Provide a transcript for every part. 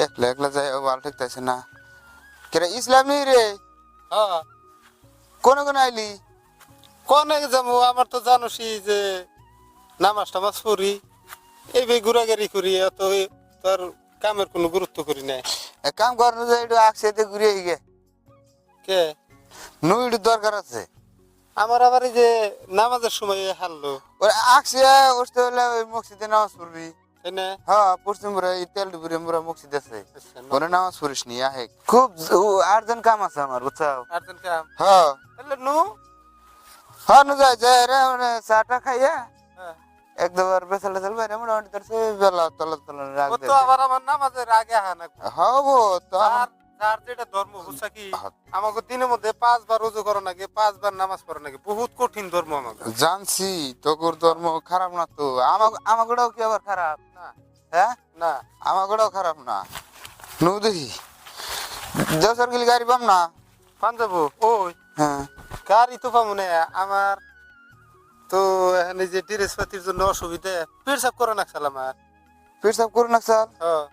একলা একলা যাই ভালো ঠেকতেছে না কেরে ইসলাম নেই রে হ্যাঁ কোন কোন আইলি কোনে যাবো আমার তো জানোসই যে নামাজ টামাজ পড়ি এই বে ঘুরাঘুরি করি এত তোর কামের কোনো গুরুত্ব করি নাই এক কাম কর না যে একটু আকসাইতে ঘুরে গে কে নু একটু দরকার আছে আমার আবার এই যে নামাজের সময় হারলো ওই আকসিয়া উঠতে হলে ওই মসজিদে নামাজ পড়বি তাই না হ্যাঁ পশ্চিম বুড়া এই তেল ডুবুরে মুরা মসজিদ আছে আচ্ছা, ওরে নামাজ পড়িস নি আহে খুব আর্জেন্ট কাম আছে আমার বুঝছাও আর্জেন্ট কাম হ্যাঁ তাহলে নু হ্যাঁ নু যাই যাই রে মানে চাটা খাইয়া হ্যাঁ। এক দুবার বেসালে চল বাইরে মোটামুটি তোর সে বেলা তলা তলা রাখ ও দে তো আবার আমার নামাজের আগে হানা হবো তো আর যার যেটা ধর্ম বুঝছা কি আমাকে দিনের মধ্যে 5 বার রোজা করো নাকি 5 বার নামাজ পড়ো নাকি বহুত কঠিন ধর্ম আমাকে জানছি তোর ধর্ম খারাপ না তো আমাগোটাও কি আবার খারাপ না হ্যাঁ না আমাগোটাও খারাপ না নু দেখি দেশের গেলে গাড়ি পাম না পাঞ্জাবো ওই হ্যাঁ গাড়ি তো পাবো না আমার তো এখানে যে ড্রেস পাতির জন্য অসুবিধা পেশাব করে না খেলা আমার পেশাব করু না স্যার হ্যাঁ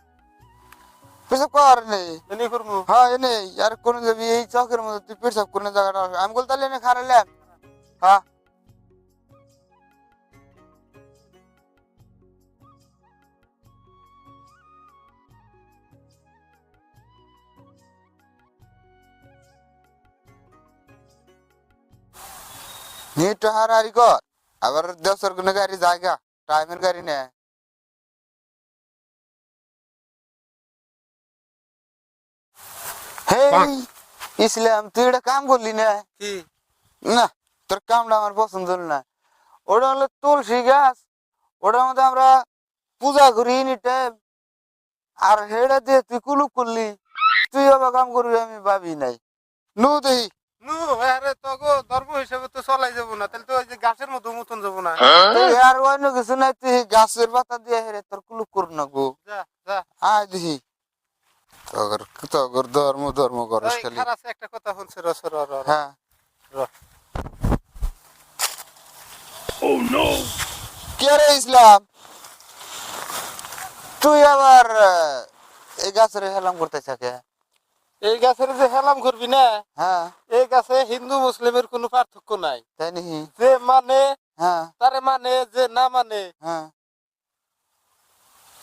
পেশাব কর নেই এনে করবো হ্যাঁ এনে আর কোন যাবি এই চকের মধ্যে তুই পেশাব করে জায়গাটা আমি বলতে এনে খারালাম হ্যাঁ নিয়ে হারাহারি কর আবার দেশের কোনো গাড়ি জায়গা টাইমের গাড়ি নেয় হেই ইসলাম তুই এটা কাম করলি না কি না তোর কামটা আমার পছন্দ হলো না ওটা হলো তুলসী গাছ ওটার মধ্যে আমরা পূজা করি এনি টাইম আর হেটা দিয়ে তুই কুলুপ করলি তুই আবার কাম করবি আমি ভাবি নাই নু দেহি নু আরে তো গো ধর্ম হিসেবে তো চলাই যাবো না তাহলে তো ওই যে গাছের মতো মতন যাবো না তুই আর অন্য কিছু নাই তুই গাছের পাতা দিয়ে হেরে তোর কুলুপ কর না গো যা যা আয় দেখি তগর ধর্ম ধর্ম করস ওই খালি খারাপ একটা কথা শুনছে রসর হ্যাঁ কে রে ইসলাম তুই আবার এই গাছের হেলাম করতে থাকে এই গাছের যে হেলাম করবি না হ্যাঁ এই গাছে হিন্দু মুসলিমের কোনো পার্থক্য নাই তাই নাকি যে মানে হ্যাঁ তারে মানে যে না মানে হ্যাঁ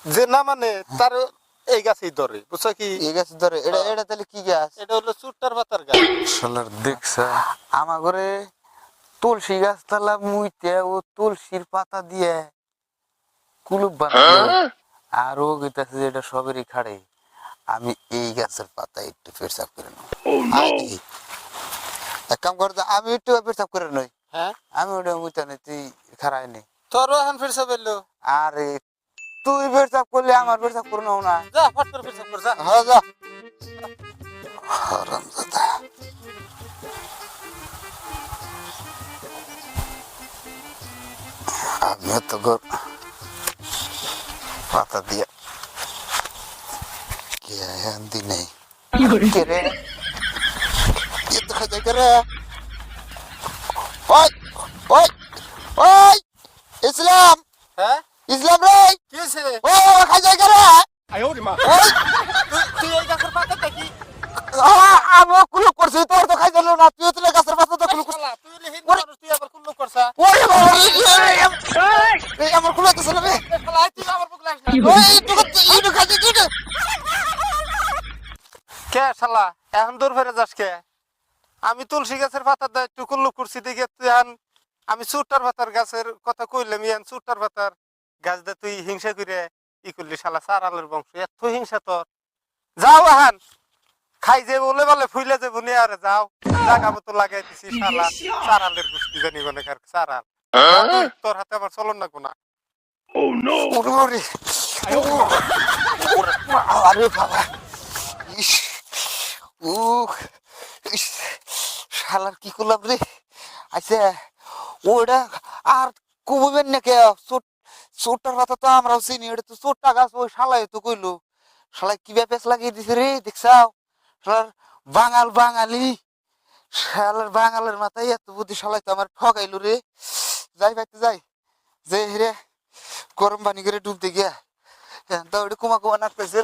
যে না মানে তার এই গাছেই ধরে বুঝছো কি এই গাছ ধরে এটা এটা তাহলে কি গাছ এটা হলো চুট্টার পাতার গাছ শালার দেখছা আমার ঘরে তুলসী গাছ তালা মুইতে ও তুলসীর পাতা দিয়ে কুলুপ বানাবে আর ও গেতাছে যে এটা সবেরই খাড়ে আমি এই গাছের পাতা একটু পেশাব করে নেব এক কাম কর আমি একটু পেশাব করে নই হ্যাঁ আমি ওটা মুইতা নেই তুই খাড়াই নি তোরও এখন ফিরসা পেলো আরে তুই পেশাব করলে আমার পেশাব করে নেও না যা ফট করে ফিরসা কর যা হ্যাঁ যা হারামজাদা আমিও তো পাতা দিয়ে কে হিন্দি নেই কে রে কে তো খাই কে রে ওই ওই ওই ইসলাম হ্যাঁ ইসলাম রে কি হয়েছে ও খাই কে রে ওই তুই এই গাছের পাতা দেখি আমি কুলুপ করছি তোর তো খাই দিল না তুই তো গাছের পাতা তো কুলুপ করছিস তুই হলে হিন্দু মানুষ তুই আবার কুল্লু করছা ওরে বাবা এই আমার কুলুপ তো চলবে তুই আমার বুক লাগিস না ওই একটু খাই দিই কে শালা এখন দূর ফেরে যাস কে আমি তুলসী গাছের পাতার দায় একটু কুল্লু করছি দেখে তুই এখন আমি চুট্টার পাতার গাছের কথা কইলাম ইয়ান চুট্টার পাতার গাছ দিয়ে তুই হিংসা করে ই করলি শালা সারালের বংশ এত হিংসা তোর যাও এখন খাই যে বলে বলে ফুইলে যে বুনি আরে যাও জাগা মতো লাগাই দিছি শালা সারালের গোষ্ঠী জানি কোনে কার সারাল তোর হাতে আমার চলন না কোনা ওরে আরে বাবা ইস ও ইস শালার কি করলাম রে আচ্ছা ওটা আর কমবেন না কে চোরটার কথা তো আমরাও চিনি ওটা তো চোরটা গাছ ওই শালাই তো কইলো শালাই কি ব্যাপার লাগিয়ে দিছে রে দেখছাও শালার বাঙালি শালার বাঙালের মাথায় এত বুদ্ধি শালাই তো আমার ঠকাইলো রে যাই ভাইতে যাই যে রে গরম পানি করে ডুবতে গিয়া তা ওটা কুমা কুমা নাচতেছে